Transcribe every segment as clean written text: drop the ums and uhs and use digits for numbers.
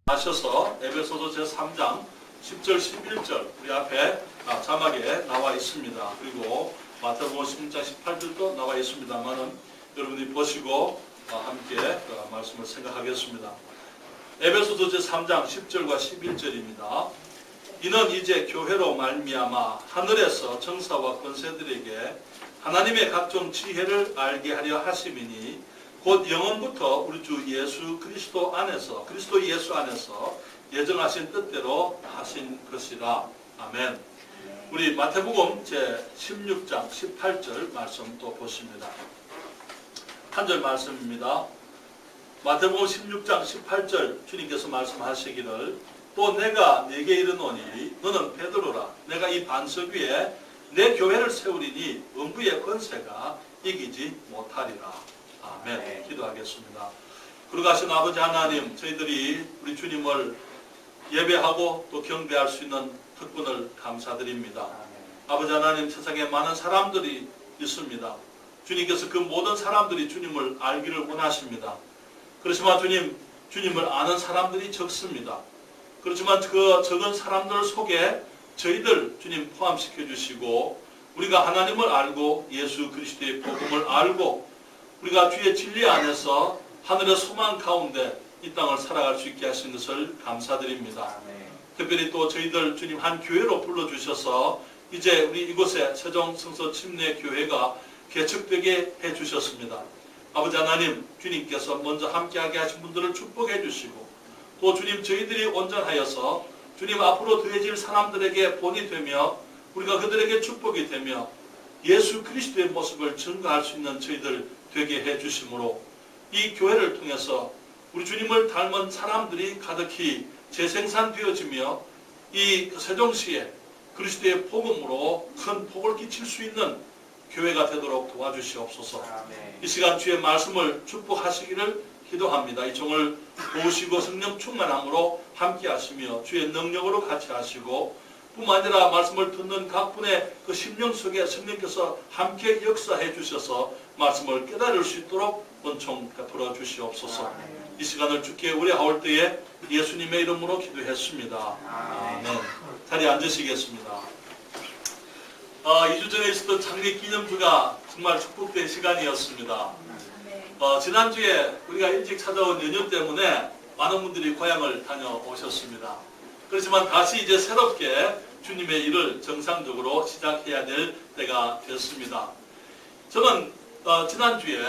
하셔서 에베소서 제3장 10절 11절 우리 앞에 자막에 나와 있습니다. 그리고 마태복음 16장 18절도 나와 있습니다만은 여러분이 보시고 함께 말씀을 생각하겠습니다. 에베소서 제3장 10절과 11절입니다. 이는 이제 교회로 말미암아 하늘에서 정사와 권세들에게 하나님의 각종 지혜를 알게 하려 하심이니 곧 영원부터 우리 주 예수 그리스도 예수 안에서 예정하신 뜻대로 하신 것이라. 아멘. 우리 마태복음 제 16장 18절 말씀 또 보십니다. 한 절 말씀입니다. 마태복음 16장 18절 주님께서 말씀하시기를 또 내가 네게 이르노니 너는 베드로라. 내가 이 반석 위에 내 교회를 세우리니 음부의 권세가 이기지 못하리라. 아멘. 기도하겠습니다. 거룩하신 아버지 하나님, 저희들이 우리 주님을 예배하고 또 경배할 수 있는 특권을 감사드립니다. 아버지 하나님, 세상에 많은 사람들이 있습니다. 주님께서 그 모든 사람들이 주님을 알기를 원하십니다. 그렇지만 주님을 아는 사람들이 적습니다. 그렇지만 그 적은 사람들 속에 저희들 주님 포함시켜 주시고 우리가 하나님을 알고 예수 그리스도의 복음을 알고 우리가 주의 진리 안에서 하늘의 소망 가운데 이 땅을 살아갈 수 있게 하신 것을 감사드립니다. 특별히 또 저희들 주님 한 교회로 불러주셔서 이제 우리 이곳에 세종성서 침례교회가 개척되게 해주셨습니다. 아버지 하나님, 주님께서 먼저 함께하게 하신 분들을 축복해 주시고 또 주님 저희들이 온전하여서 주님 앞으로 더해질 사람들에게 본이 되며 우리가 그들에게 축복이 되며 예수 그리스도의 모습을 증거할 수 있는 저희들 되게 해주심으로 이 교회를 통해서 우리 주님을 닮은 사람들이 가득히 재생산되어지며 이 세종시에 그리스도의 복음으로 큰 복을 끼칠 수 있는 교회가 되도록 도와주시옵소서. 이 시간 주의 말씀을 축복하시기를 기도합니다. 이 종을 도우시고 성령 충만함으로 함께 하시며 주의 능력으로 같이 하시고 뿐만 아니라 말씀을 듣는 각 분의 그 심령 속에 성령께서 함께 역사해 주셔서 말씀을 깨달을 수 있도록 은총 베풀어 주시옵소서. 이 시간을 주께 의뢰하올 때에 예수님의 이름으로 기도했습니다. 아멘. 자리에 앉으시겠습니다. 2주 전에 있었던 창립 기념주가 정말 축복된 시간이었습니다. 지난주에 우리가 일찍 찾아온 연휴 때문에 많은 분들이 고향을 다녀오셨습니다. 그렇지만 다시 이제 새롭게 주님의 일을 정상적으로 시작해야 될 때가 됐습니다. 저는 지난주에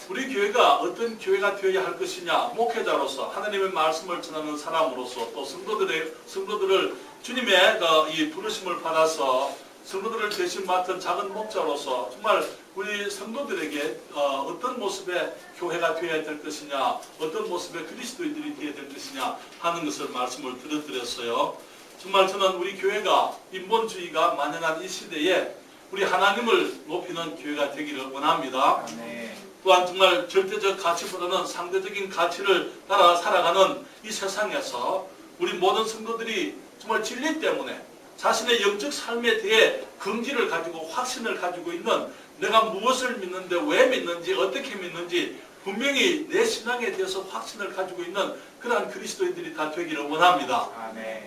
우리 교회가 어떤 교회가 되어야 할 것이냐, 목회자로서 하나님의 말씀을 전하는 사람으로서 또 성도들을 주님의 이 부르심을 받아서 성도들을 대신 맡은 작은 목자로서 정말 우리 성도들에게 어떤 모습의 교회가 되어야 될 것이냐, 어떤 모습의 그리스도인들이 되어야 될 것이냐 하는 것을 말씀을 드렸어요. 정말 저는 우리 교회가 인본주의가 만연한 이 시대에 우리 하나님을 높이는 교회가 되기를 원합니다. 또한 정말 절대적 가치보다는 상대적인 가치를 따라 살아가는 이 세상에서 우리 모든 성도들이 정말 진리 때문에 자신의 영적 삶에 대해 긍지를 가지고 확신을 가지고 있는 내가 무엇을 믿는데 왜 믿는지 어떻게 믿는지 분명히 내 신앙에 대해서 확신을 가지고 있는 그러한 그리스도인들이 다 되기를 원합니다.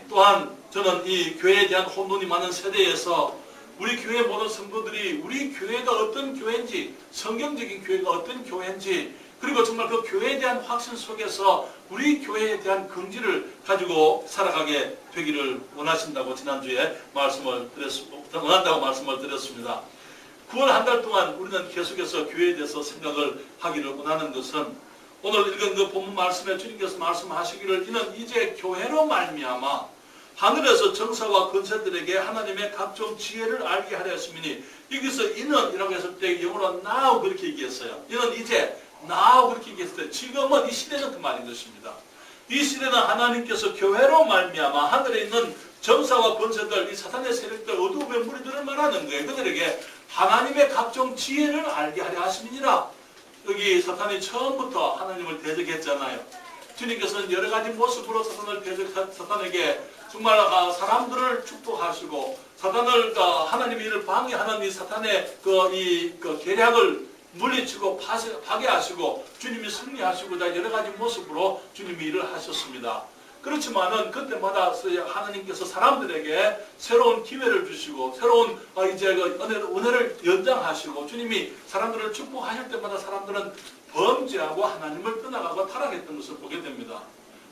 또한 저는 이 교회에 대한 혼돈이 많은 세대에서 우리 교회 모든 성도들이 우리 교회가 어떤 교회인지 성경적인 교회가 어떤 교회인지 그리고 정말 그 교회에 대한 확신 속에서 우리 교회에 대한 긍지를 가지고 살아가게 되기를 원하신다고 지난주에 원한다고 말씀을 드렸습니다. 9월 한 달 동안 우리는 계속해서 교회에 대해서 생각을 하기를 원하는 것은 오늘 읽은 그 본문 말씀에 주님께서 말씀하시기를 이는 이제 교회로 말미암아 하늘에서 정사와 권세들에게 하나님의 각종 지혜를 알게 하려 하심이니 여기서 이는 이라고 했을 때 영어로 now 그렇게 얘기했어요. 이는 이제 now 그렇게 얘기했을 때 지금은 이 시대는 그 말인 것입니다. 이 시대는 하나님께서 교회로 말미암아 하늘에 있는 정사와 권세들, 이 사탄의 세력들, 어두움의 무리들을 말하는 거예요. 그들에게 하나님의 각종 지혜를 알게 하려 하심이니라. 여기 사탄이 처음부터 하나님을 대적했잖아요. 주님께서는 여러 가지 모습으로 사탄에게 정말 사람들을 축복하시고 사탄을 하나님의 일을 방해하는 이 사탄의 그 계략을 물리치고 파괴하시고 주님이 승리하시고자 여러 가지 모습으로 주님이 일을 하셨습니다. 그렇지만은 그때마다 하나님께서 사람들에게 새로운 기회를 주시고 새로운 이제 그 은혜를 연장하시고 주님이 사람들을 축복하실 때마다 사람들은 범죄하고 하나님을 떠나가고 타락했던 것을 보게 됩니다.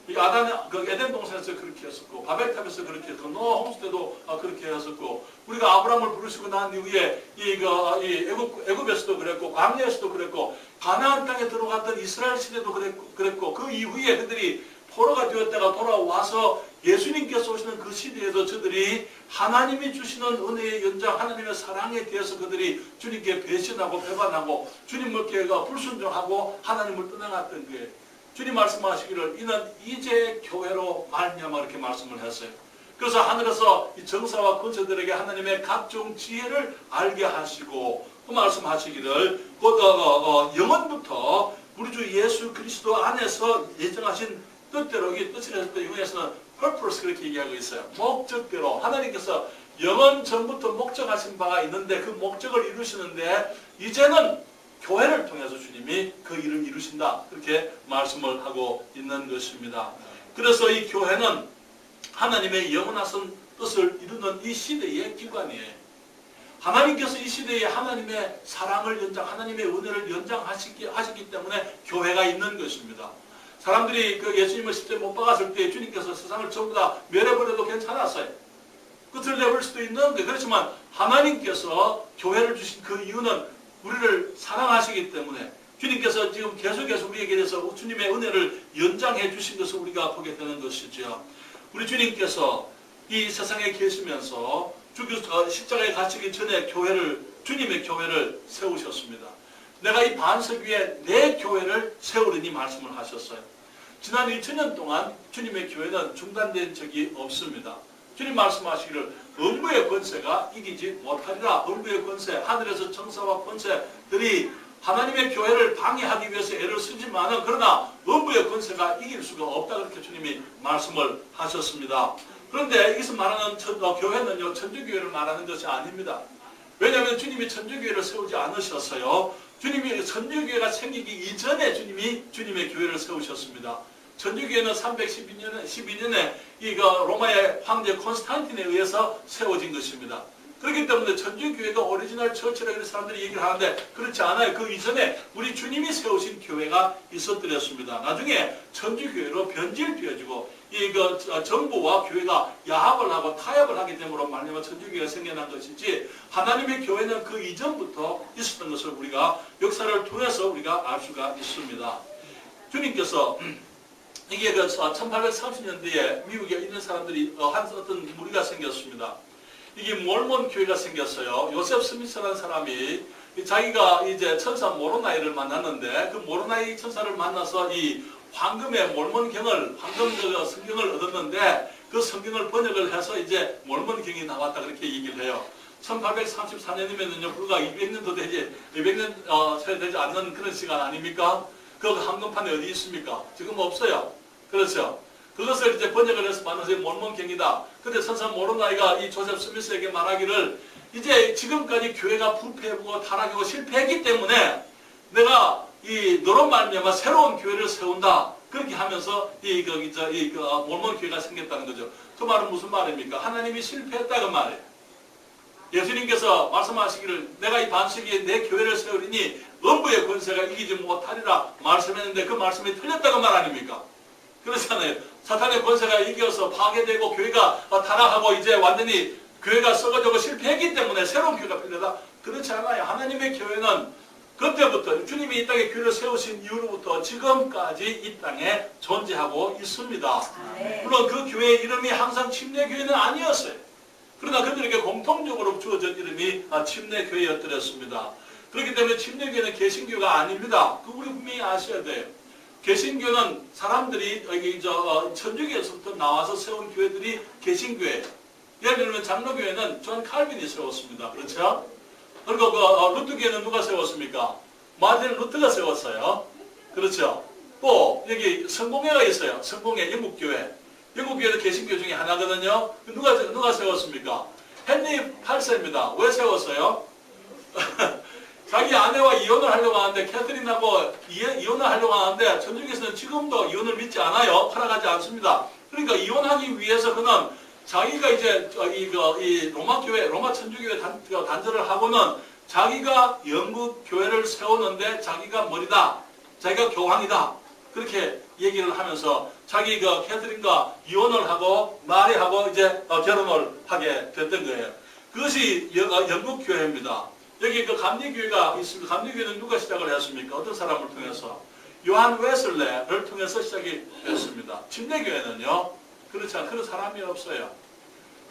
에덴 동산에서 그렇게 했었고 바벨탑에서 그렇게 했고 노아 홍수 때도 그렇게 했었고 우리가 아브라함을 부르시고 난 이후에 애굽에서도 그랬고 광야에서도 그랬고 가나안 땅에 들어갔던 이스라엘 시대도 그랬고 그 이후에 그들이 포로가 되었다가 돌아와서 예수님께서 오시는 그 시대에도 저들이 하나님이 주시는 은혜의 연장 하나님의 사랑에 대해서 그들이 주님께 배신하고 배반하고 주님께 불순종하고 하나님을 떠나갔던 거예요. 주님 말씀하시기를 이는 이제 교회로 말미암아 이렇게 말씀을 했어요. 그래서 하늘에서 이 정사와 권세들에게 하나님의 각종 지혜를 알게 하시고 그 말씀하시기를 곧 영원부터 우리 주 예수 그리스도 안에서 예정하신 뜻대로 이 뜻을 때 영어에서는 purpose 그렇게 얘기하고 있어요. 목적대로 하나님께서 영원 전부터 목적하신 바가 있는데 그 목적을 이루시는데 이제는 교회를 통해서 주님이 그 일을 이루신다. 그렇게 말씀을 하고 있는 것입니다. 그래서 이 교회는 하나님의 영원하신 뜻을 이루는 이 시대의 기관이에요. 하나님께서 이 시대에 하나님의 사랑을 하나님의 은혜를 연장하시기 때문에 교회가 있는 것입니다. 사람들이 그 예수님을 십자가에 못 박았을 때 주님께서 세상을 전부 다 멸해버려도 괜찮았어요. 끝을 내볼 수도 있는데 그렇지만 하나님께서 교회를 주신 그 이유는 우리를 사랑하시기 때문에 주님께서 지금 계속해서 우리에게 대해서 주님의 은혜를 연장해 주신 것을 우리가 보게 되는 것이죠. 우리 주님께서 이 세상에 계시면서 십자가에 갇히기 전에 주님의 교회를 세우셨습니다. 내가 이 반석 위에 내 교회를 세우리니 말씀을 하셨어요. 지난 2000년 동안 주님의 교회는 중단된 적이 없습니다. 주님 말씀하시기를 음부의 권세가 이기지 못하리라. 음부의 권세, 하늘에서 정사와 권세들이 하나님의 교회를 방해하기 위해서 애를 쓰지만은 그러나 음부의 권세가 이길 수가 없다. 그렇게 주님이 말씀을 하셨습니다. 그런데 여기서 말하는 교회는요, 천주교회를 말하는 것이 아닙니다. 왜냐하면 주님이 천주교회를 세우지 않으셨어요. 주님이 천주교회가 생기기 이전에 주님이 주님의 교회를 세우셨습니다. 천주교회는 312년에 로마의 황제 콘스탄틴에 의해서 세워진 것입니다. 그렇기 때문에 천주교회가 오리지널 처치라고 사람들이 얘기를 하는데 그렇지 않아요. 그 이전에 우리 주님이 세우신 교회가 있었더랬습니다. 나중에 천주교회로 변질되어지고 정부와 교회가 야합을 하고 타협을 하기 때문에 말미암아 천주교회가 생겨난 것이지 하나님의 교회는 그 이전부터 있었던 것을 우리가 역사를 통해서 우리가 알 수가 있습니다. 주님께서 이게 1830년대에 미국에 있는 사람들이 어떤 무리가 생겼습니다. 이게 몰몬 교회가 생겼어요. 요셉 스미스라는 사람이 자기가 이제 천사 모로나이를 만났는데 그 모로나이 천사를 만나서 이 황금의 몰몬경을 황금 성경을 얻었는데 그 성경을 번역을 해서 이제 몰몬경이 나왔다 그렇게 얘기를 해요. 1834년이면은요 불과 200년도 되지 200년 채 되지 않는 그런 시간 아닙니까? 그 황금판에 어디 있습니까? 지금 없어요. 그렇죠. 그것을 이제 번역을 해서 만나서 몰몬경이다. 근데 천사 모로나이가 이 조셉 스미스에게 말하기를 이제 지금까지 교회가 부패하고 타락하고 실패했기 때문에 내가 너로 말미암아 새로운 교회를 세운다. 그렇게 하면서 몰몬 교회가 생겼다는 거죠. 그 말은 무슨 말입니까? 하나님이 실패했다 그 말이에요. 예수님께서 말씀하시기를 내가 이 반석 위에 내 교회를 세우리니 음부의 권세가 이기지 못하리라 말씀했는데 그 말씀이 틀렸다고 말 아닙니까? 그렇잖아요. 사탄의 권세가 이겨서 파괴되고 교회가 타락하고 이제 완전히 교회가 썩어지고 실패했기 때문에 새로운 교회가 필요하다. 그렇지 않아요. 하나님의 교회는 그때부터 주님이 이 땅에 교회를 세우신 이후로부터 지금까지 이 땅에 존재하고 있습니다. 물론 그 교회의 이름이 항상 침례교회는 아니었어요. 그러나 그들에게 공통적으로 주어진 이름이 침례교회였더랬습니다. 그렇기 때문에 침례교회는 개신교가 아닙니다. 그 우리 분명히 아셔야 돼요. 개신교는 사람들이 천주교에서부터 나와서 세운 교회들이 개신교회. 예를 들면 장로교회는 존 칼빈이 세웠습니다. 그렇죠? 그리고 루트교회는 누가 세웠습니까? 마틴 루트가 세웠어요. 그렇죠? 또 여기 성공회가 있어요. 성공회 영국교회. 영국교회도 개신교 중에 하나거든요. 누가 세웠습니까? 헨리 8세입니다. 왜 세웠어요? 자기 아내와 이혼을 하려고 하는데 캐서린하고 이혼을 하려고 하는데 천주교에서는 지금도 이혼을 믿지 않아요. 허락하지 않습니다. 그러니까 이혼하기 위해서 그는 자기가 이제 이 로마 교회, 로마 천주교회 단절을 하고는 자기가 영국 교회를 세우는데 자기가 머리다, 자기가 교황이다, 그렇게 얘기를 하면서 자기 캐서린과 이혼을 하고 마리하고 이제 결혼을 하게 됐던 거예요. 그것이 영국 교회입니다. 여기 감리교회가 있습니다. 감리교회는 누가 시작을 했습니까? 어떤 사람을 통해서? 요한 웨슬레를 통해서 시작이 됐습니다. 침례교회는요, 그렇지 않은 그런 사람이 없어요.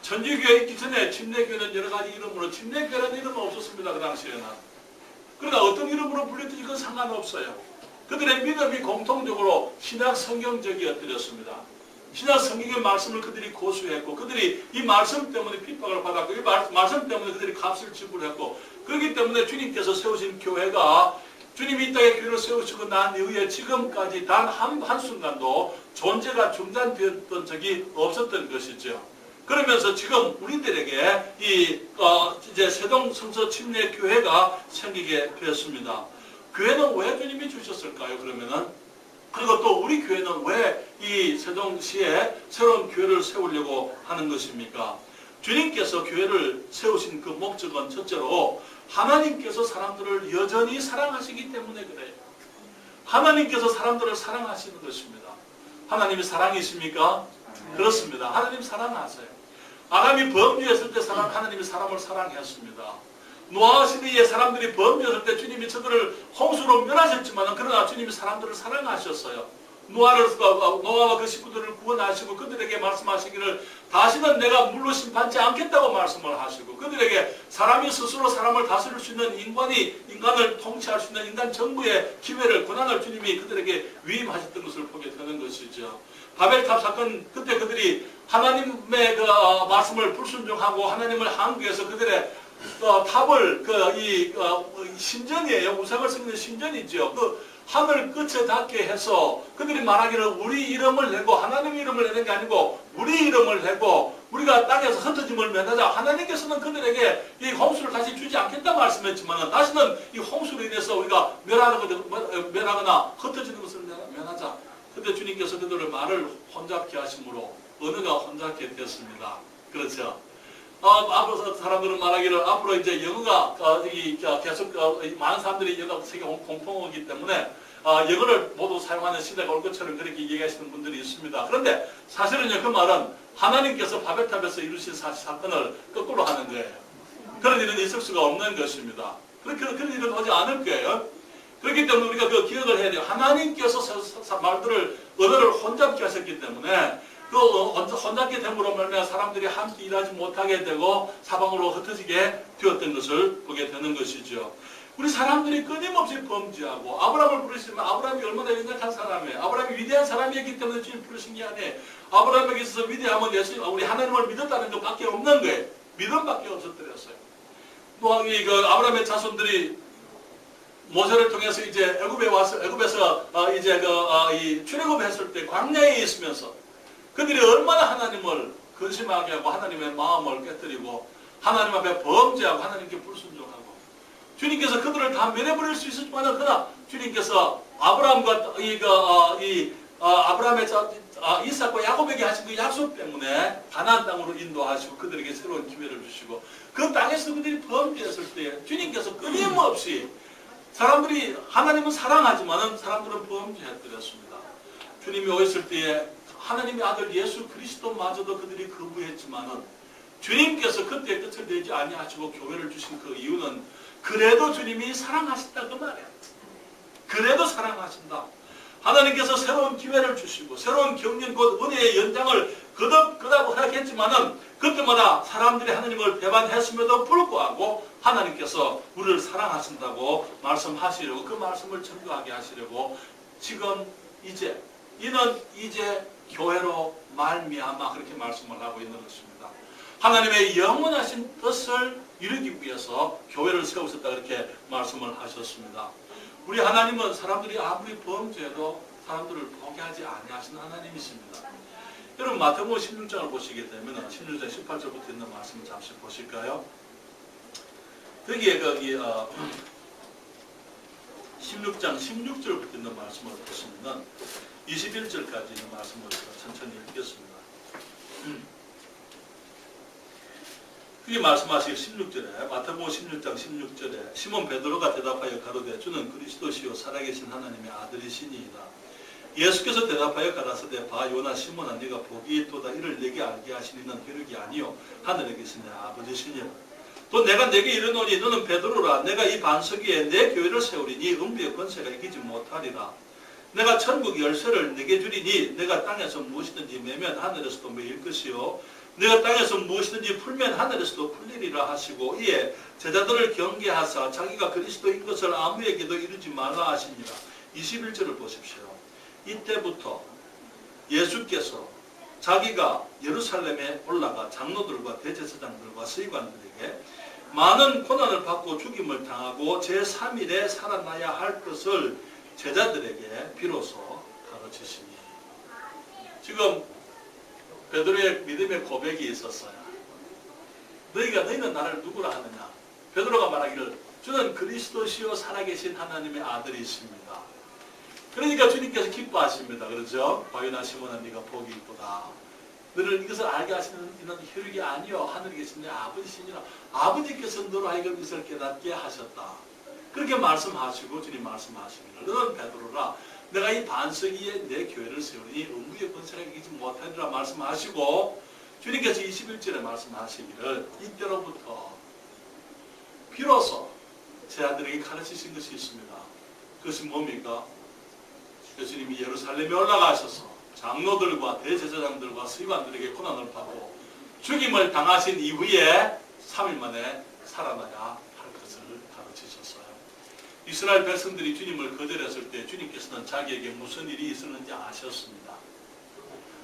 천주교회 있기 전에 침례교회는 여러 가지 이름으로, 침례교회라는 이름은 없었습니다. 그 당시에는. 그러나 어떤 이름으로 불렸든지 그건 상관없어요. 그들의 믿음이 공통적으로 신약 성경적이었습니다. 신약 성경의 말씀을 그들이 고수했고, 그들이 이 말씀 때문에 핍박을 받았고, 이 말씀 때문에 그들이 값을 지불했고, 그렇기 때문에 주님께서 세우신 교회가, 주님이 이 땅에 교회를 세우시고 난 이후에 지금까지 단 한순간도 존재가 중단되었던 적이 없었던 것이죠. 그러면서 지금 우리들에게 이제 세동 성서 침례 교회가 생기게 되었습니다. 교회는 왜 주님이 주셨을까요? 그러면은, 그리고 또 우리 교회는 왜 이 세동시에 새로운 교회를 세우려고 하는 것입니까? 주님께서 교회를 세우신 그 목적은 첫째로 하나님께서 사람들을 여전히 사랑하시기 때문에 그래요. 하나님께서 사람들을 사랑하시는 것입니다. 하나님이 사랑이십니까? 그렇습니다. 하나님 사랑하세요. 아담이 범죄했을 때 하나님이 사람을 사랑했습니다. 노아 시대에 사람들이 범죄했을 때 주님이 저들을 홍수로 멸하셨지만, 그러나 주님이 사람들을 사랑하셨어요. 노아와 그 식구들을 구원하시고 그들에게 말씀하시기를 다시는 내가 물로 심판치 않겠다고 말씀을 하시고, 그들에게 사람이 스스로 사람을 다스릴 수 있는 인간을 통치할 수 있는 인간 정부의 기회를, 권한을 주님이 그들에게 위임하셨던 것을 보게 되는 것이죠. 바벨탑 사건, 그때 그들이 하나님의 말씀을 불순종하고 하나님을 항거해서 그들의 탑을 신전이에요. 우상을 섬기는 신전이죠. 그 하늘 끝에 닿게 해서 그들이 말하기를 우리 이름을 내고, 하나님의 이름을 내는 게 아니고 우리 이름을 내고 우리가 땅에서 흩어짐을 면하자. 하나님께서는 그들에게 이 홍수를 다시 주지 않겠다 말씀했지만, 다시는 이 홍수로 인해서 우리가 멸하거나 흩어지는 것을 면하자. 그때 주님께서 그들의 말을 혼잡케 하심으로 언어가 혼잡게 되었습니다. 그렇죠. 앞으로 사람들은 말하기를 앞으로 이제 영어가 계속 많은 사람들이 영어 세계 공통어이기 때문에 영어를 모두 사용하는 시대가 올 것처럼 그렇게 얘기하시는 분들이 있습니다. 그런데 사실은요, 그 말은 하나님께서 바벨탑에서 이루신 사건을 거꾸로 하는 거예요. 그런 일은 있을 수가 없는 것입니다. 그런 일은 오지 않을 거예요. 그렇기 때문에 우리가 그 기억을 해야 돼요. 하나님께서 언어를 혼잡케 하셨기 때문에 그 혼잡게 됨으로 말미암아 사람들이 함께 일하지 못하게 되고 사방으로 흩어지게 되었던 것을 보게 되는 것이죠. 우리 사람들이 끊임없이 범죄하고, 아브라함을 부르시면 아브라함이 얼마나 연약한 사람이에요. 아브라함이 위대한 사람이었기 때문에 주님 부르신 게 아니에요. 아브라함에게 있어서 위대함은 예수, 우리 하나님을 믿었다는 것밖에 없는 거예요. 믿음밖에 없었더랬어요. 아브라함의 자손들이 모세를 통해서 이제 애굽에서 이제 출애굽했을 때 광야에 있으면서 그들이 얼마나 하나님을 근심하게 하고 하나님의 마음을 깨뜨리고 하나님 앞에 범죄하고 하나님께 불순종하고, 주님께서 그들을 다 면해버릴 수 있었지만, 그러나 주님께서 아브라함과 아브라함의 이삭과 야곱에게 하신 그 약속 때문에 가나안 땅으로 인도하시고 그들에게 새로운 기회를 주시고, 그 땅에서 그들이 범죄했을 때 주님께서 끊임없이 사람들이, 하나님은 사랑하지만 사람들은 범죄했더랬습니다. 주님이 오셨을 때에 하나님의 아들 예수 그리스도마저도 그들이 거부했지만은 주님께서 그때 끝을 내지 아니하시고 교회를 주신 그 이유는 그래도 주님이 사랑하신다 그 말이에요. 그래도 사랑하신다. 하나님께서 새로운 기회를 주시고 새로운 경륜 곧 은혜의 연장을 거듭 허락했지만은 그때마다 사람들이 하나님을 배반했음에도 불구하고 하나님께서 우리를 사랑하신다고 말씀하시려고, 그 말씀을 증거하게 하시려고 지금 이는 이제 교회로 말미암아 그렇게 말씀을 하고 있는 것입니다. 하나님의 영원하신 뜻을 이루기 위해서 교회를 세우셨다 그렇게 말씀을 하셨습니다. 우리 하나님은 사람들이 아무리 범죄해도 사람들을 포기하지 아니하시는 하나님이십니다. 여러분 마태복음 16장을 보시게 되면 16장 18절부터 있는 말씀을 잠시 보실까요? 거기에 16장 16절부터 있는 말씀을 보시면 21절까지 있는 말씀을 천천히 읽겠습니다. 그게 말씀하시기 16절에 마태복음 16장 16절에 시몬 베드로가 대답하여 가로되 주는 그리스도시요 살아계신 하나님의 아들이시니이다. 예수께서 대답하여 가라사대 봐 요나 시몬아 네가 복이 있도다 이를 내게 알게 하시는 혈육이 아니요 하늘에 계신 내 아버지시니라. 또 내가 내게 이르노니 너는 베드로라 내가 이 반석 위에 내 교회를 세우리니 음부의 권세가 이기지 못하리라. 내가 천국 열쇠를 내게 주리니 내가 땅에서 무엇이든지 매면 하늘에서도 매일 것이요 내가 땅에서 무엇이든지 풀면 하늘에서도 풀리리라 하시고 이에 제자들을 경계하사 자기가 그리스도인 것을 아무에게도 이루지 말라 하시니라. 21절을 보십시오. 이때부터 예수께서 자기가 예루살렘에 올라가 장로들과 대제사장들과 서기관들에게 많은 고난을 받고 죽임을 당하고 제3일에 살아나야 할 것을 제자들에게 비로소 가르치시니. 지금 베드로의 믿음의 고백이 있었어요. 너희는 나를 누구라 하느냐. 베드로가 말하기를 주는 그리스도시요 살아계신 하나님의 아들이십니다. 그러니까 주님께서 기뻐하십니다. 그렇죠? 바요나 시몬아 네가 복이 있도다. 너를 이것을 알게 하시는 이는 혈육이 아니요 하늘에 계신 내 아버지시니라. 아버지께서 너로 하여금 이것을 깨닫게 하셨다. 그렇게 말씀하시고 주님 말씀하십니다. 너는 베드로라 내가 이 반석 위에 내 교회를 세우니 음부의 권세가 이기지 못하리라 말씀하시고 주님께서 21절에 말씀하시기를 이때로부터 비로소 제 아들에게 가르치신 것이 있습니다. 그것이 뭡니까? 예수님이 예루살렘에 올라가셔서 장로들과 대제사장들과 서기관들에게 고난을 받고 죽임을 당하신 이후에 3일 만에 살아나야 할 것을 가르치셨어요. 이스라엘 백성들이 주님을 거절했을 때 주님께서는 자기에게 무슨 일이 있었는지 아셨습니다.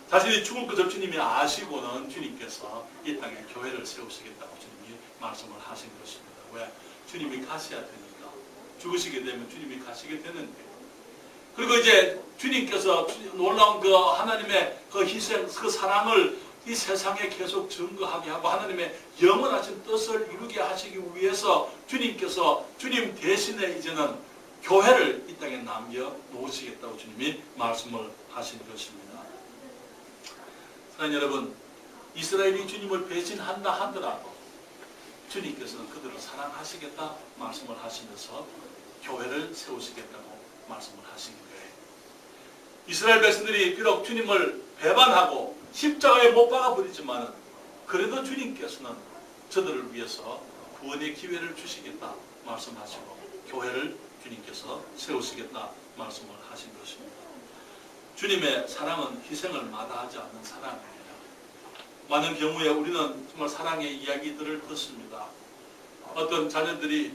자신이 죽을 것을 주님이 아시고는 주님께서 이 땅에 교회를 세우시겠다고 주님이 말씀을 하신 것입니다. 왜? 주님이 가셔야 되니까. 죽으시게 되면 주님이 가시게 되는데. 그리고 이제 주님께서 놀라운 그 하나님의 그 희생, 그 사랑을 이 세상에 계속 증거하게 하고 하나님의 영원하신 뜻을 이루게 하시기 위해서 주님께서 주님 대신에 이제는 교회를 이 땅에 남겨 놓으시겠다고 주님이 말씀을 하신 것입니다. 사랑하는 여러분, 이스라엘이 주님을 배신한다 하더라도 주님께서는 그들을 사랑하시겠다 말씀을 하시면서 교회를 세우시겠다고 말씀을 하신 거예요. 이스라엘 백성들이 비록 주님을 배반하고 십자가에 못 박아버리지만 그래도 주님께서는 저들을 위해서 구원의 기회를 주시겠다 말씀하시고 교회를 주님께서 세우시겠다 말씀을 하신 것입니다. 주님의 사랑은 희생을 마다하지 않는 사랑입니다. 많은 경우에 우리는 정말 사랑의 이야기들을 듣습니다. 어떤 자녀들이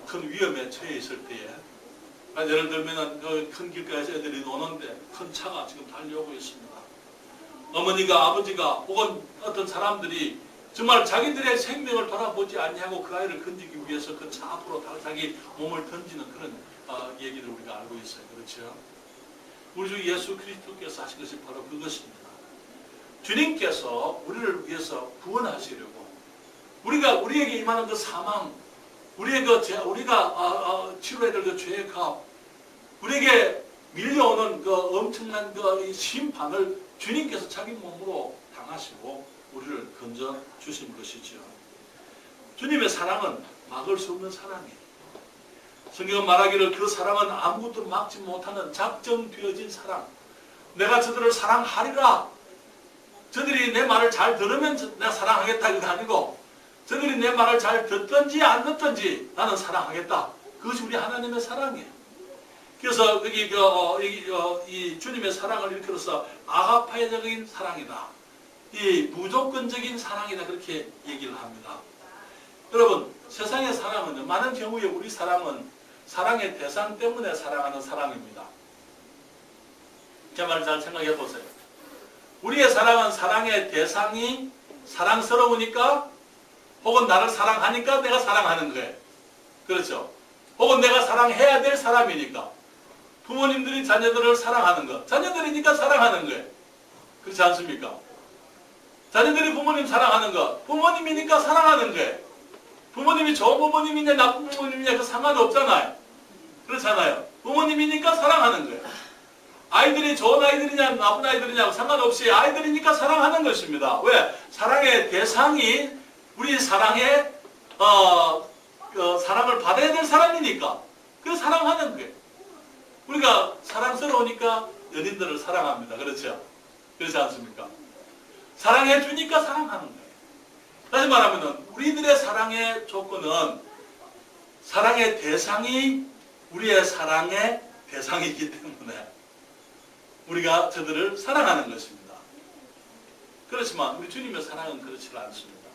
큰 위험에 처해 있을 때에 예를 들면 큰 길가에서 애들이 노는데 큰 차가 지금 달려오고 있습니다. 어머니가 아버지가 혹은 어떤 사람들이 정말 자기들의 생명을 돌아보지 아니하고 그 아이를 건지기 위해서 그 차 앞으로 자기 몸을 던지는 그런 얘기를 우리가 알고 있어요. 그렇죠? 우리 주 예수 그리스도께서 하신 것이 바로 그것입니다. 주님께서 우리를 위해서 구원하시려고 우리에게 임하는 그 사망, 우리가 치러야 될 그 죄의 값, 우리에게 밀려오는 그 엄청난 그 심판을 주님께서 자기 몸으로 당하시고 우리를 건져 주신 것이죠. 주님의 사랑은 막을 수 없는 사랑이에요. 성경은 말하기를 그 사랑은 아무것도 막지 못하는 작정되어진 사랑. 내가 저들을 사랑하리라. 저들이 내 말을 잘 들으면 내가 사랑하겠다 이거 아니고 저들이 내 말을 잘 듣든지 안 듣든지 나는 사랑하겠다. 그것이 우리 하나님의 사랑이에요. 그래서 여기 이 주님의 사랑을 일컬어서 아가파적인 사랑이다. 이 무조건적인 사랑이다. 그렇게 얘기를 합니다. 여러분, 세상의 사랑은 많은 경우에 우리 사랑은 사랑의 대상 때문에 사랑하는 사랑입니다. 제 말을 잘 생각해 보세요. 우리의 사랑은 사랑의 대상이 사랑스러우니까 혹은 나를 사랑하니까 내가 사랑하는 거예요. 그렇죠? 혹은 내가 사랑해야 될 사람이니까. 부모님들이 자녀들을 사랑하는 것. 자녀들이니까 사랑하는 거예요. 그렇지 않습니까? 자녀들이 부모님 사랑하는 것. 부모님이니까 사랑하는 거예요. 부모님이 좋은 부모님이냐 나쁜 부모님이냐 그 상관없잖아요. 그렇잖아요. 부모님이니까 사랑하는 거예요. 아이들이 좋은 아이들이냐 나쁜 아이들이냐 상관없이 아이들이니까 사랑하는 것입니다. 왜? 사랑의 대상이 우리 사랑의 사랑을 받아야 될 사람이니까 그 사랑하는 거예요. 우리가 사랑스러우니까 연인들을 사랑합니다. 그렇죠? 그렇지 않습니까? 사랑해 주니까 사랑하는 거예요. 다시 말하면 우리들의 사랑의 조건은 사랑의 대상이 우리의 사랑의 대상이기 때문에 우리가 저들을 사랑하는 것입니다. 그렇지만 우리 주님의 사랑은 그렇지 않습니다.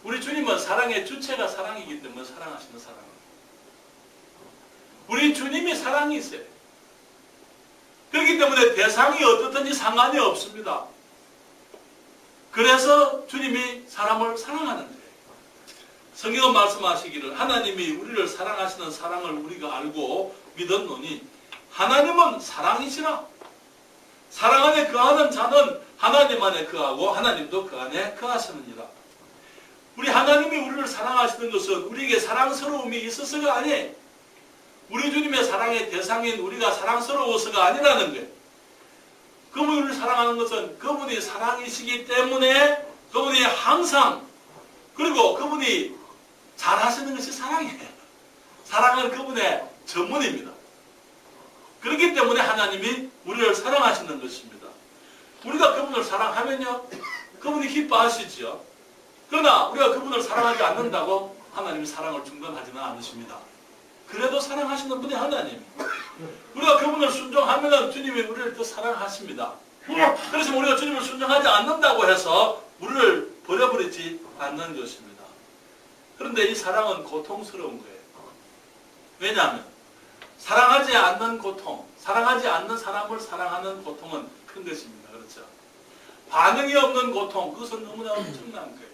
우리 주님은 사랑의 주체가 사랑이기 때문에 사랑하시는 사랑입니다. 우리 주님이 사랑이세요. 그렇기 때문에 대상이 어떻든지 상관이 없습니다. 그래서 주님이 사람을 사랑하는 거예요. 성경은 말씀하시기를 하나님이 우리를 사랑하시는 사랑을 우리가 알고 믿었노니 하나님은 사랑이시라. 사랑 안에 거하는 자는 하나님 안에 거하고 하나님도 그 안에 거하시느니라. 우리 하나님이 우리를 사랑하시는 것은 우리에게 사랑스러움이 있어서가 아니에요. 우리 주님의 사랑의 대상인 우리가 사랑스러워서가 아니라는 거예요. 그분이 우리를 사랑하는 것은 그분이 사랑이시기 때문에 그분이 항상 그리고 그분이 잘하시는 것이 사랑이에요. 사랑은 그분의 전문입니다. 그렇기 때문에 하나님이 우리를 사랑하시는 것입니다. 우리가 그분을 사랑하면요 그분이 기뻐하시죠. 그러나 우리가 그분을 사랑하지 않는다고 하나님이 사랑을 중단하지는 않으십니다. 그래도 사랑하시는 분이 하나님. 우리가 그분을 순종하면 주님이 우리를 더 사랑하십니다. 그래서 우리가 주님을 순종하지 않는다고 해서 우리를 버려버리지 않는 것입니다. 그런데 이 사랑은 고통스러운 거예요. 왜냐하면 사랑하지 않는 고통, 사랑하지 않는 사람을 사랑하는 고통은 큰 것입니다. 그렇죠? 반응이 없는 고통, 그것은 너무나 엄청난 거예요.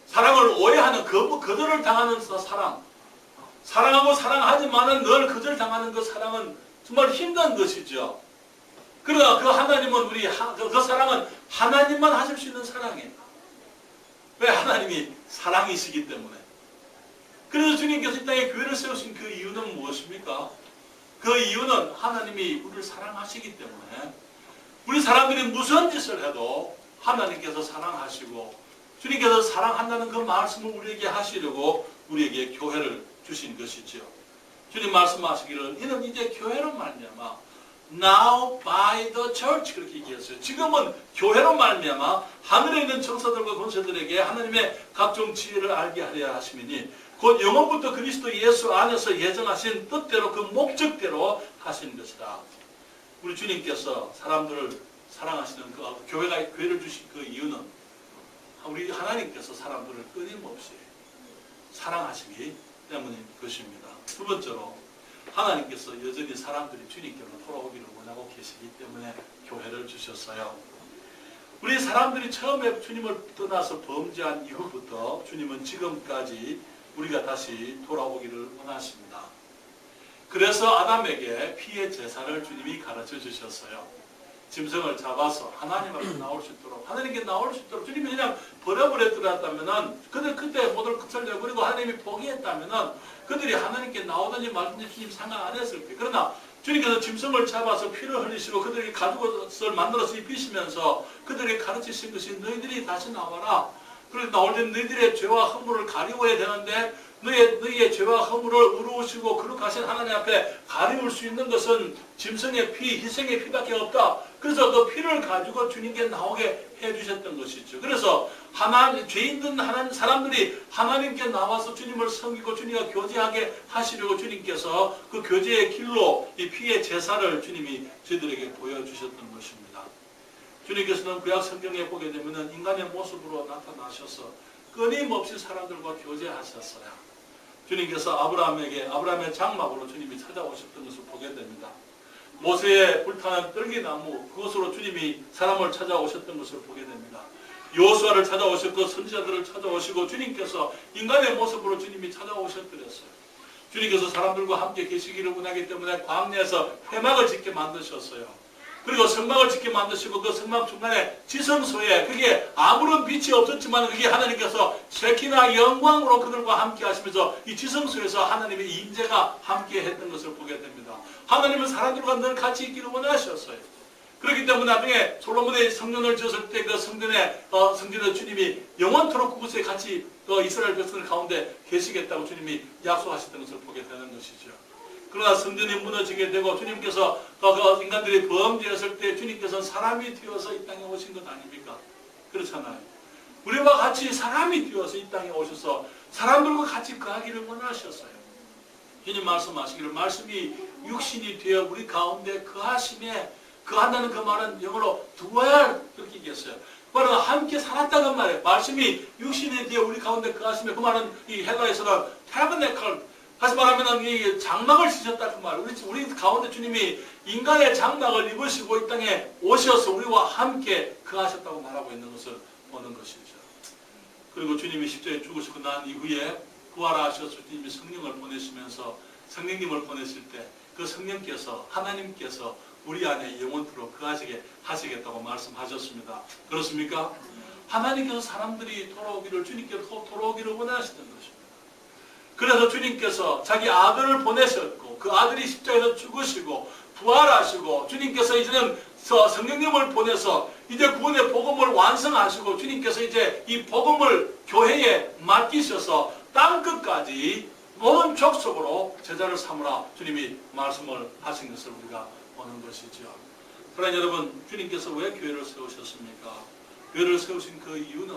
사랑을 오해하는, 거절을 당하는 사랑, 사랑하고 사랑하지만은 늘 거절당하는 그 사랑은 정말 힘든 것이죠. 그러나 그 하나님은 그 사랑은 하나님만 하실 수 있는 사랑이에요. 왜? 하나님이 사랑이시기 때문에. 그래서 주님께서 이 땅에 교회를 세우신 그 이유는 무엇입니까? 그 이유는 하나님이 우리를 사랑하시기 때문에 우리 사람들이 무슨 짓을 해도 하나님께서 사랑하시고 주님께서 sa랑한다는 그 말씀을 우리에게 하시려고 우리에게 교회를 주신 것이죠. 주님 말씀하시기를 이는 이제 교회로 말미암아 now by the church 그렇게 얘기했어요. 지금은 교회로 말미암아 하늘에 있는 천사들과 권세들에게 하나님의 각종 지혜를 알게 하려 하시니 곧 영원부터 그리스도 예수 안에서 예정하신 뜻대로 그 목적대로 하신 것이다. 우리 주님께서 사람들을 사랑하시는 그 교회를 주신 그 이유는 우리 하나님께서 사람들을 끊임없이 사랑하시기 때문인 것입니다. 두 번째로 하나님께서 여전히 사람들이 주님께로 돌아오기를 원하고 계시기 때문에 교회를 주셨어요. 우리 사람들이 처음에 주님을 떠나서 범죄한 이후부터 주님은 지금까지 우리가 다시 돌아오기를 원하십니다. 그래서 아담에게 피의 제사를 주님이 가르쳐 주셨어요. 짐승을 잡아서 하나님 앞에 나올 수 있도록 하나님께 나올 수 있도록 주님이 그냥 버려버렸더라면은 그때 모든 것을 내버리고 하나님이 포기했다면은 그들이 하나님께 나오든지 말든지 주님 상관 안 했을 거예요. 그러나 주님께서 짐승을 잡아서 피를 흘리시고 그들이 가죽옷을 만들어서 입히시면서 그들에게 가르치신 것이 너희들이 다시 나와라. 그래서 나올 때 너희들의 죄와 허물을 가리워야 되는데 너희의 죄와 허물을 의로우시고 거룩하신 하나님 앞에 가리울 수 있는 것은 짐승의 피, 희생의 피밖에 없다. 그래서 그 피를 가지고 주님께 나오게 해주셨던 것이죠. 그래서 죄인된 사람들이 하나님께 나와서 주님을 섬기고 주님과 교제하게 하시려고 주님께서 그 교제의 길로 이 피의 제사를 주님이 저희들에게 보여주셨던 것입니다. 주님께서는 구약 성경에 보게 되면 인간의 모습으로 나타나셔서 끊임없이 사람들과 교제하셨어요. 주님께서 아브라함의 장막으로 주님이 찾아오셨던 것을 보게 됩니다. 모세의 불타는 떨기나무 그것으로 주님이 사람을 찾아오셨던 것을 보게 됩니다. 여호수아를 찾아오셨고 선지자들을 찾아오시고 주님께서 인간의 모습으로 주님이 찾아오셨더랬어요. 주님께서 사람들과 함께 계시기를 원하기 때문에 광야에서 회막을 짓게 만드셨어요. 그리고 성막을 짓게 만드시고 그 성막 중간에 지성소에 그게 아무런 빛이 없었지만 그게 하나님께서 쉐키나 영광으로 그들과 함께 하시면서 이 지성소에서 하나님의 임재가 함께 했던 것을 보게 됩니다. 하나님은 사람들과 늘 같이 있기를 원하셨어요. 그렇기 때문에 나중에 솔로몬의 성전을 지었을 때 그 성전에 주님이 영원토록 그곳에 같이 이스라엘 백성들 가운데 계시겠다고 주님이 약속하셨던 것을 보게 되는 것이죠. 그러나 성전이 무너지게 되고 주님께서 그 인간들이 범죄했을 때 주님께서는 사람이 되어서 이 땅에 오신 것 아닙니까? 그렇잖아요. 우리와 같이 사람이 되어서 이 땅에 오셔서 사람들과 같이 거하기를 원하셨어요. 주님 말씀하시기를 말씀이 육신이 되어 우리 가운데 거하심에 거한다는 그 말은 영어로 dwell 그렇게 얘기했어요. 그 말은 함께 살았다는 말이에요. 말씀이 육신이 되어 우리 가운데 거하심에 그 말은 이 헬라에서는 tabernacle 다시 말하면 이 장막을 지셨다 그 말. 우리 가운데 주님이 인간의 장막을 입으시고 이 땅에 오셔서 우리와 함께 거하셨다고 말하고 있는 것을 보는 것이죠. 그리고 주님이 십자가에 죽으시고 난 이후에 부활하셔서 주님이 성령을 보내시면서 성령님을 보내실 때 그 성령께서 하나님께서 우리 안에 영원토록 거하시게 하시겠다고 말씀하셨습니다. 그렇습니까? 하나님께서 사람들이 돌아오기를 주님께서 돌아오기를 원하시던 것입니다. 그래서 주님께서 자기 아들을 보내셨고 그 아들이 십자가에서 죽으시고 부활하시고 주님께서 이제는 성령님을 보내서 이제 구원의 복음을 완성하시고 주님께서 이제 이 복음을 교회에 맡기셔서 땅끝까지 모든 족속으로 제자를 삼으라 주님이 말씀을 하신 것을 우리가 보는 것이죠. 그러나 여러분 주님께서 왜 교회를 세우셨습니까? 교회를 세우신 그 이유는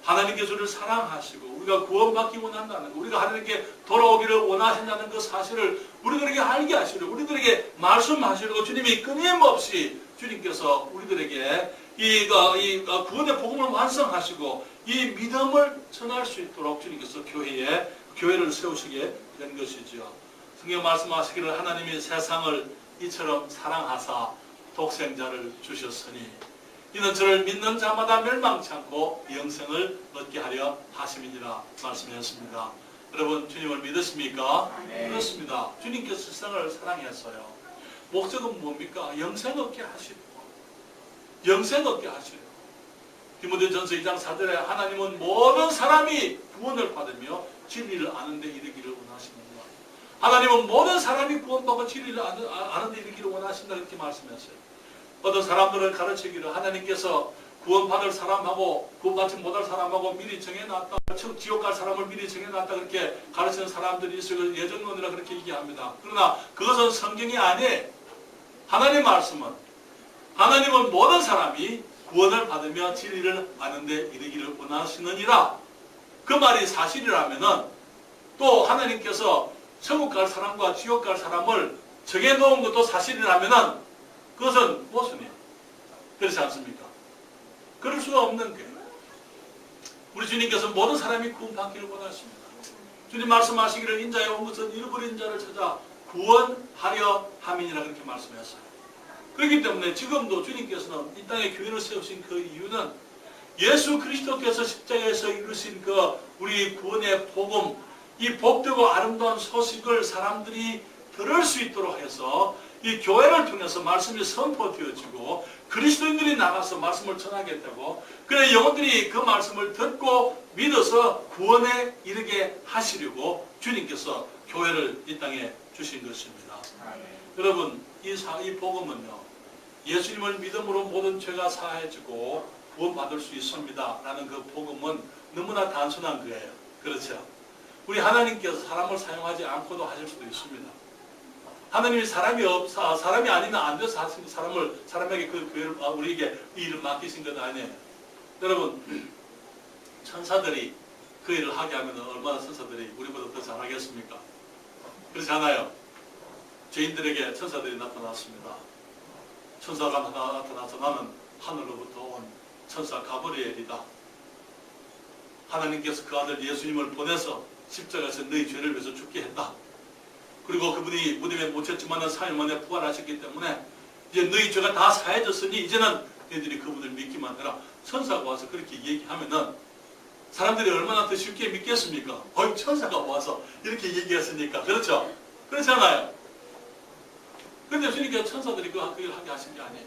하나님께서 우리를 사랑하시고 우리가 구원받기 원한다는 것, 우리가 하나님께 돌아오기를 원하신다는 그 사실을 우리들에게 알게 하시려고 우리들에게 말씀하시려고 주님이 끊임없이 주님께서 우리들에게 이 구원의 복음을 완성하시고 이 믿음을 전할 수 있도록 주님께서 교회를 세우시게 된 것이죠. 성경 말씀하시기를 하나님이 세상을 이처럼 사랑하사 독생자를 주셨으니 이는 저를 믿는 자마다 멸망치 않고 영생을 얻게 하려 하심이니라 말씀하셨습니다. 여러분 주님을 믿으십니까? 네. 그렇습니다. 주님께서 세상을 사랑했어요. 목적은 뭡니까? 영생 얻게 하시고 영생 얻게 하시고 디모데전서 2장 4절에 하나님은 모든 사람이 구원을 받으며 진리를 아는 데 이르기를 원하십니다. 하나님은 모든 사람이 구원받고 진리를 아는 데 이르기를 원하신다 이렇게 말씀했어요. 어떤 사람들은 가르치기를 하나님께서 구원받을 사람하고 구원받지 못할 사람하고 미리 정해놨다. 지옥 갈 사람을 미리 정해놨다. 그렇게 가르치는 사람들이 있어요. 예전론이라 그렇게 얘기합니다. 그러나 그것은 성경이 아니에요. 하나님 말씀은 하나님은 모든 사람이 구원을 받으며 진리를 아는 데 이르기를 원하시느니라. 그 말이 사실이라면은 또 하나님께서 천국 갈 사람과 지옥 갈 사람을 정해놓은 것도 사실이라면은 그것은 모순이에요. 그렇지 않습니까? 그럴 수가 없는 거예요. 우리 주님께서 모든 사람이 구원받기를 원하십니다. 주님 말씀하시기를 인자에 온 것은 잃어버린 자를 찾아 구원하려 함이니라 그렇게 말씀하셨어요. 그렇기 때문에 지금도 주님께서는 이 땅에 교회를 세우신 그 이유는 예수 그리스도께서 십자가에서 이루신 그 우리 구원의 복음, 이 복되고 아름다운 소식을 사람들이 들을 수 있도록 해서 이 교회를 통해서 말씀이 선포되어지고 그리스도인들이 나가서 말씀을 전하게 되고 그래 영혼들이 그 말씀을 듣고 믿어서 구원에 이르게 하시려고 주님께서 교회를 이 땅에 주신 것입니다. 여러분 이 복음은요 예수님을 믿음으로 모든 죄가 사해지고 구원받을 수 있습니다 라는 그 복음은 너무나 단순한 거예요. 그렇죠? 우리 하나님께서 사람을 사용하지 않고도 하실 수도 있습니다. 하나님이 사람이 아니면 안 돼서 하신 사람에게 그 교회를 우리에게 이 일을 맡기신 건 아니에요. 여러분 천사들이 그 일을 하게 하면 얼마나 천사들이 우리보다 더 잘하겠습니까? 그렇지 않아요? 죄인들에게 천사들이 나타났습니다. 천사가 나타나서 나는 하늘로부터 온 천사 가브리엘이다. 하나님께서 그 아들 예수님을 보내서 십자가에서 너희 죄를 위해서 죽게 했다. 그리고 그분이 무덤에 묻혔지만 3일 만에 부활하셨기 때문에 이제 너희 죄가 다 사해졌으니 이제는 너희들이 그분을 믿기만 해라. 천사가 와서 그렇게 얘기하면은 사람들이 얼마나 더 쉽게 믿겠습니까? 천사가 와서 이렇게 얘기했으니까. 그렇죠? 그렇잖아요. 그런데 주님께서 천사들이 그 일을 하게 하신 게 아니에요.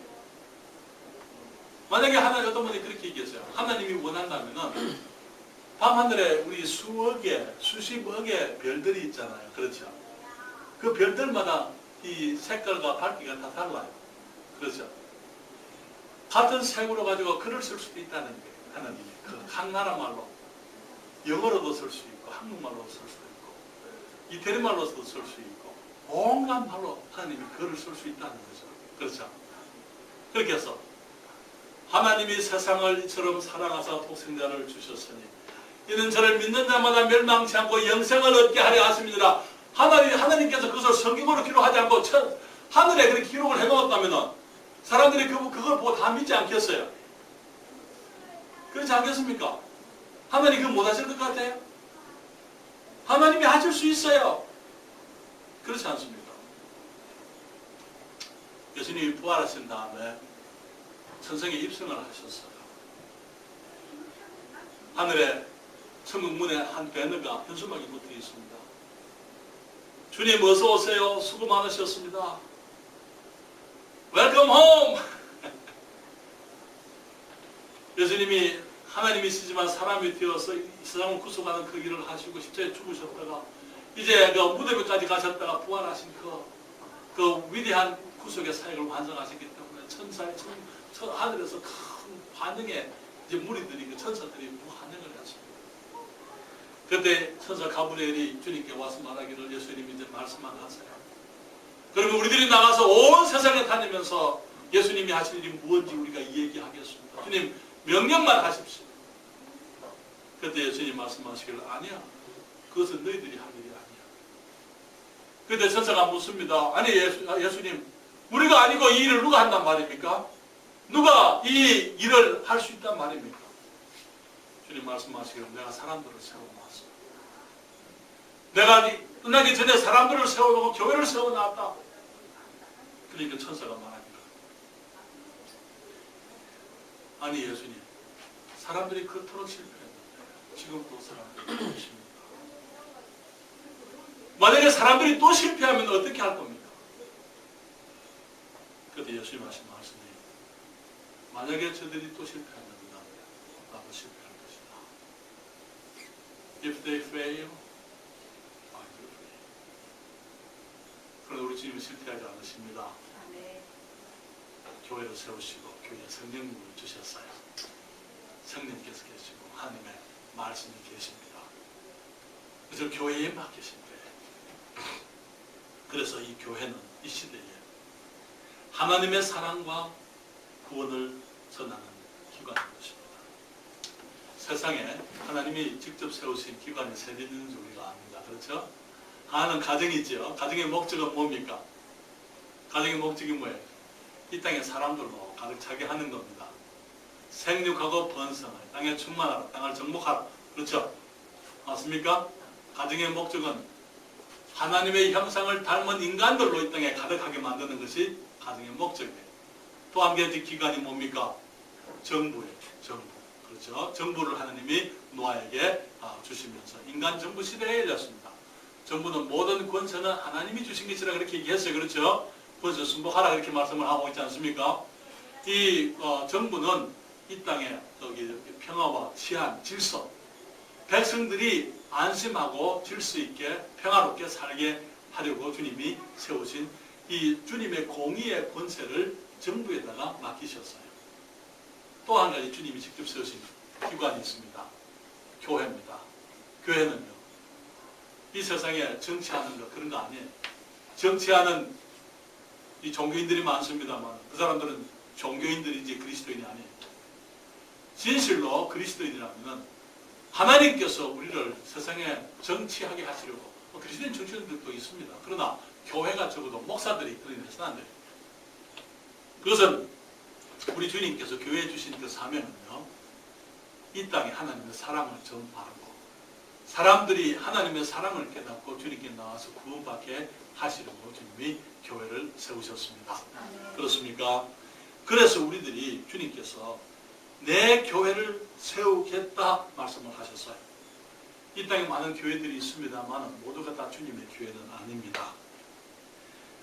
만약에 하나님 어떤 분이 그렇게 얘기했어요. 하나님이 원한다면은 밤하늘에 우리 수십억의 별들이 있잖아요. 그렇죠? 그 별들마다 이 색깔과 밝기가 다 달라요. 그렇죠? 같은 색으로 가지고 글을 쓸 수도 있다는 게 하나님이 그 각 나라 말로 영어로도 쓸 수 있고 한국말로도 쓸 수 있고 이태리 말로도 쓸 수 있고 온갖 말로 하나님이 글을 쓸 수 있다는 거죠. 그렇죠? 그렇게 해서 하나님이 세상을 이처럼 사랑하사 독생자를 주셨으니 이는 저를 믿는 자마다 멸망치 않고 영생을 얻게 하려 하십니다. 하나님께서 그것을 성경으로 기록하지 않고 하늘에 그렇게 기록을 해놓았다면 사람들이 그걸 보고 다 믿지 않겠어요? 그렇지 않겠습니까? 하나님 그거 못하실 것 같아요? 하나님이 하실 수 있어요. 그렇지 않습니까? 예수님이 부활하신 다음에 천성에 입성을 하셨어요. 하늘에 천국 문에 한 배너가 현수막이 붙어 있습니다. 주님 어서 오세요. 수고 많으셨습니다. 웰컴 홈! 예수님이 하나님이시지만 사람이 되어서 이 세상을 구속하는 그 일을 하시고 십자가에 죽으셨다가 이제 그 무덤에까지 가셨다가 부활하신 그 위대한 구속의 사역을 완성하셨기 때문에 하늘에서 큰 반응에 이제 무리들이 그 천사들이 반응을 했습니다. 그때 천사 가브리엘이 주님께 와서 말하기를 예수님이 이제 말씀만 하세요. 그러면 우리들이 나가서 온 세상에 다니면서 예수님이 하실 일이 무엇인지 우리가 얘기하겠습니다. 주님 명령만 하십시오. 그때 예수님 말씀하시기를 아니야. 그것은 너희들이 할 일이 아니야. 그때 천사가 묻습니다. 아니 예수님 우리가 아니고 이 일을 누가 한단 말입니까? 누가 이 일을 할 수 있단 말입니까? 주님 말씀하시기를 내가 사람들을 세워놨어. 내가 끝나기 전에 사람들을 세워놓고 교회를 세워놨다. 그러니까 천사가 말합니다. 아니 예수님 사람들이 그토록 실패했는데 지금도 사람들이 계십니다. 만약에 사람들이 또 실패하면 어떻게 할 겁니까? 그때 예수님 하신 말씀이 만약에 저들이 또 실패하면 나도 실패할 것이다. If they fail, I will fail. 그러나 우리 주님은 실패하지 않으십니다. 교회를 세우시고 교회에 성령님을 주셨어요. 성령께서 계시고 하나님의 말씀이 계십니다. 그래서 교회에 맡기신 거예요. 그래서 이 교회는 이 시대에 하나님의 사랑과 구원을 전하는 기관인 것입니다. 세상에 하나님이 직접 세우신 기관이 세 개 있는 줄 우리가 압니다. 그렇죠? 하나는 가정이죠. 가정의 목적은 뭡니까? 가정의 목적이 뭐예요? 이 땅에 사람들로 가득 차게 하는 겁니다. 생육하고 번성을 땅에 충만하라. 땅을 정복하라. 그렇죠? 맞습니까? 가정의 목적은 하나님의 형상을 닮은 인간들로 이 땅에 가득하게 만드는 것이 가정의 목적이에요. 또 한 가지 기관이 뭡니까? 정부예요. 정부. 그렇죠? 정부를 하나님이 노아에게 주시면서 인간 정부 시대에 열렸습니다. 정부는 모든 권세는 하나님이 주신 것이라 그렇게 얘기했어요. 그렇죠? 권세 순복하라 그렇게 말씀을 하고 있지 않습니까? 이 정부는 이 땅에 평화와 치안, 질서, 백성들이 안심하고 질서 있게 평화롭게 살게 하려고 주님이 세우신 이 주님의 공의의 권세를 정부에다가 맡기셨어요. 또 한 가지 주님이 직접 세우신 기관이 있습니다. 교회입니다. 교회는요, 이 세상에 정치하는 거 그런 거 아니에요. 정치하는 이 종교인들이 많습니다만 그 사람들은 종교인들이지 그리스도인이 아니에요. 진실로 그리스도인이라면 하나님께서 우리를 세상에 정치하게 하시려고 그리스도인 정치인들도 있습니다. 그러나 교회가 적어도 목사들이 그런 일을 해서는 안 돼요. 그것은 우리 주님께서 교회에 주신 그 사명은요, 이 땅에 하나님의 사랑을 전파하고 사람들이 하나님의 사랑을 깨닫고 주님께 나와서 구원받게 하시려고 주님이 교회를 세우셨습니다. 그렇습니까? 그래서 우리들이 주님께서 내 교회를 세우겠다 말씀을 하셨어요. 이 땅에 많은 교회들이 있습니다만 모두가 다 주님의 교회는 아닙니다.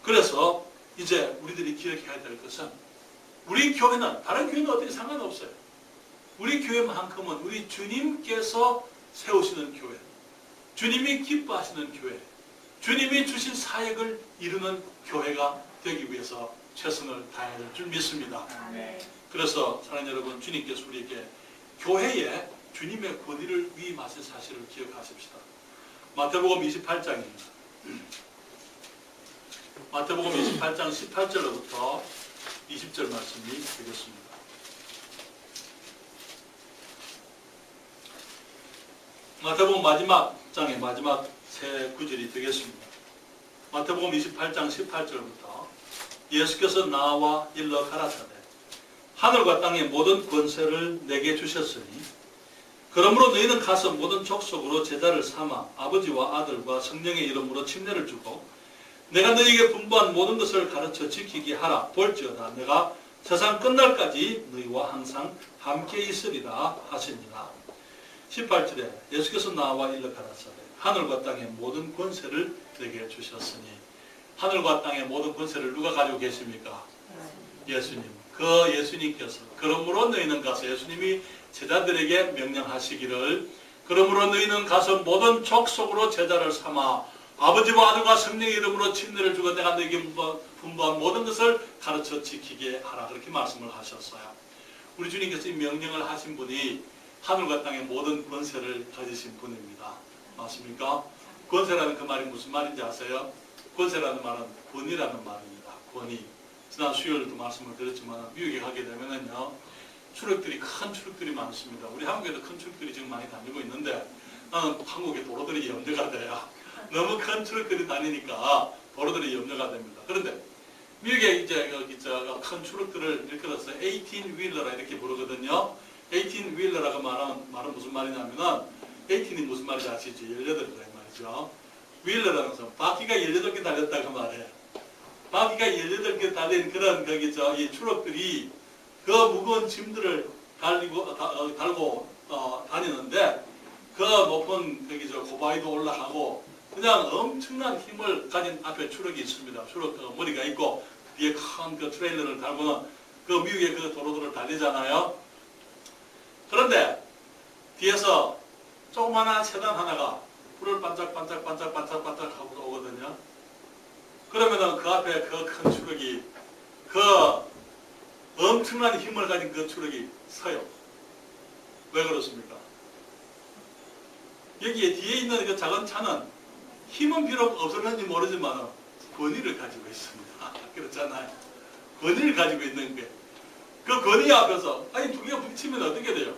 그래서 이제 우리들이 기억해야 될 것은 우리 교회는 다른 교회는 어떻게 상관없어요. 우리 교회만큼은 우리 주님께서 세우시는 교회, 주님이 기뻐하시는 교회, 주님이 주신 사역을 이루는 교회가 되기 위해서 최선을 다해야 될 줄 믿습니다. 그래서 사랑하는 여러분, 주님께서 우리에게 교회에 주님의 권위를 위임하신 사실을 기억하십시다. 마태복음 28장입니다. 마태복음 28장 18절로부터 20절 말씀이 되겠습니다. 마태복음 마지막 장의 마지막 세 구절이 되겠습니다. 마태복음 28장 18절부터 예수께서 나와 일러 가라사대 하늘과 땅의 모든 권세를 내게 주셨으니 그러므로 너희는 가서 모든 족속으로 제자를 삼아 아버지와 아들과 성령의 이름으로 침례를 주고 내가 너희에게 분부한 모든 것을 가르쳐 지키게 하라. 볼지어다 내가 세상 끝날까지 너희와 항상 함께 있으리라 하시니라. 18절에 예수께서 나와 일러 가라사대 하늘과 땅의 모든 권세를 내게 주셨으니 하늘과 땅의 모든 권세를 누가 가지고 계십니까? 예수님. 그 예수님께서 그러므로 너희는 가서 예수님이 제자들에게 명령하시기를 그러므로 너희는 가서 모든 족속으로 제자를 삼아 아버지와 아들과 성령의 이름으로 침례를 주고 내가 너희에게 분부한 모든 것을 가르쳐 지키게 하라. 그렇게 말씀을 하셨어요. 우리 주님께서 이 명령을 하신 분이 하늘과 땅의 모든 권세를 가지신 분입니다. 맞습니까? 권세라는 그 말이 무슨 말인지 아세요? 권세라는 말은 권위라는 말입니다. 권위. 지난 수요일도 말씀을 드렸지만 미국에 가게 되면은요 추력들이 큰 추력들이 많습니다. 우리 한국에도 큰 추력들이 지금 많이 다니고 있는데 나는 한국의 도로들이 염려가 돼요. 너무 큰 추력들이 다니니까 도로들이 염려가 됩니다. 그런데 미국에 이제 큰 추력들을 일컬어서 18휠러라 이렇게 부르거든요. 18휠러라고 말은 무슨 말이냐면은 18이 무슨 말인지 아시죠? 18이라는 말이죠. 휠러라는 것은 바퀴가 18개 달렸다고 말해요. 바퀴가 18개 달린 그런 이 추럭들이 그 무거운 짐들을 달고 다니는데 그 높은 고바위도 올라가고 그냥 엄청난 힘을 가진 앞에 추럭이 있습니다. 추럭 머리가 있고 뒤에 큰 그 트레일러를 달고는 그 미국의 그 도로들을 달리잖아요. 그런데 뒤에서 조그마한 세단 하나가 불을 반짝반짝 하고 오거든요. 그러면은 그 앞에 그 큰 추럭이 그 엄청난 힘을 가진 그 추럭이 서요. 왜 그렇습니까? 여기에 뒤에 있는 그 작은 차는 힘은 비록 없었는지 모르지만 권위를 가지고 있습니다. 그렇잖아요. 권위를 가지고 있는 게 그 권위 앞에서 아니 두 개가 부딪히면 어떻게 돼요?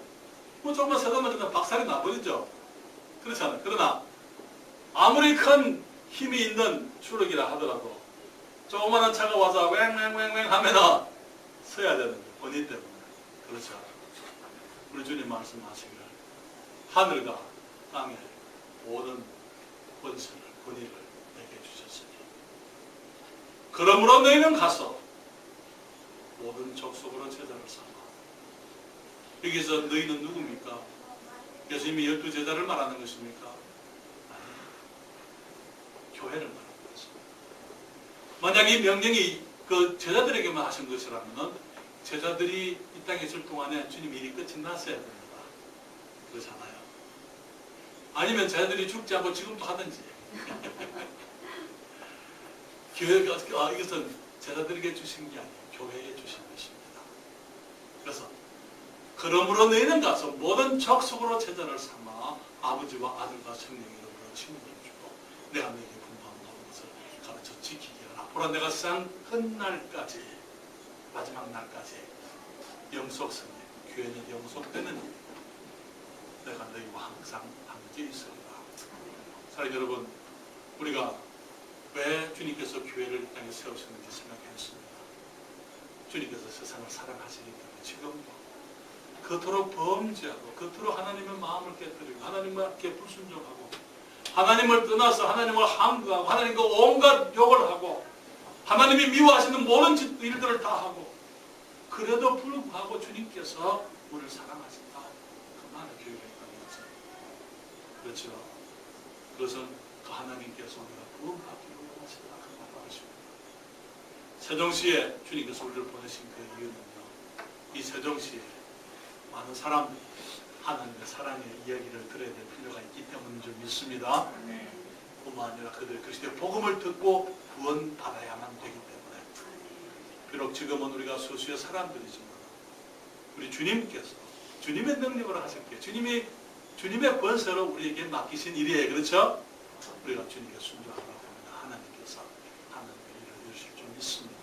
뭐 조금만 세다만 그냥 박살이 나버리죠. 그렇잖아요. 그러나 아무리 큰 힘이 있는 추럭이라 하더라도 조그마한 차가 와서 왱왱왱왱 하면은 서야 되는 거예요. 권위 때문에. 그렇죠. 우리 주님 말씀하시기를 하늘과 땅의 모든 권세를 권위를 내게 주셨으니 그러므로 너희는 가서 모든 족속으로 제자를 삼아. 여기서 너희는 누굽니까? 예수님이 12제자를 말하는 것입니까? 아니에요. 교회를 말하는 것입니다. 만약 이 명령이 그 제자들에게만 하신 것이라면 제자들이 이 땅에 있을 동안에 주님 일이 끝이 났어야 됩니다. 그렇잖아요. 아니면 제자들이 죽지 않고 지금도 하든지. 교회가 이것은 제자들에게 주신 게 아니에요. 교회에 주신 것입니다. 그래서 그러므로 너희는 가서 모든 족속으로 제자를 삼아 아버지와 아들과 성령의 이름으로 침례를 주고 내가 너희에게 분부한 모든 것을 가르쳐 지키게 하라. 보라 내가 세상 끝날까지 마지막 날까지 영속성에 교회는 영속되는 일 내가 너희와 항상 함께 있으리라. 사랑하는 여러분, 우리가 왜 주님께서 교회를 이 땅에 세우셨는지 생각했습니다. 주님께서 세상을 사랑하시기 때문에 지금도 그토록 범죄하고 그토록 하나님의 마음을 깨뜨리고 하나님께 불순종하고 하나님을 떠나서 하나님을 항거하고 하나님과 온갖 욕을 하고 하나님이 미워하시는 모든 일들을 다 하고 그래도 불구하고 주님께서 우리를 사랑하신다. 그 말을 교회가 있다는 거죠. 그렇죠. 그것은 그 하나님께서 우리가 구원받기를 원하신다. 그 말을 하십니다. 세종시에 주님께서 우리를 보내신 그 이유는요. 이 세종시에 많은 사람들이 하나님의 사랑의 이야기를 들어야 될 필요가 있기 때문인 줄 믿습니다. 뿐만 아니라 그들이 그리스도의 복음을 듣고 구원받아야만 되기 때문에 비록 지금은 우리가 소수의 사람들이지만 우리 주님께서 주님의 능력으로 하셨기에 주님의 권세로 우리에게 맡기신 일이에요. 그렇죠? 우리가 주님께 순종하라고 합니다. 하나님께서 하는 일을 이루실 줄 믿습니다.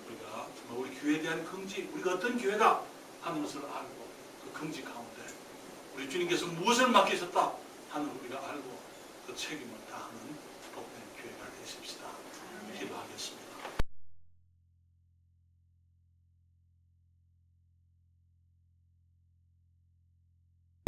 우리가 정말 우리 교회에 대한 긍지, 우리가 어떤 교회다 하는 것을 알고 그 긍지 가운데 우리 주님께서 무엇을 맡기셨다 하는 우리가 알고 그 책임을 다하는 복된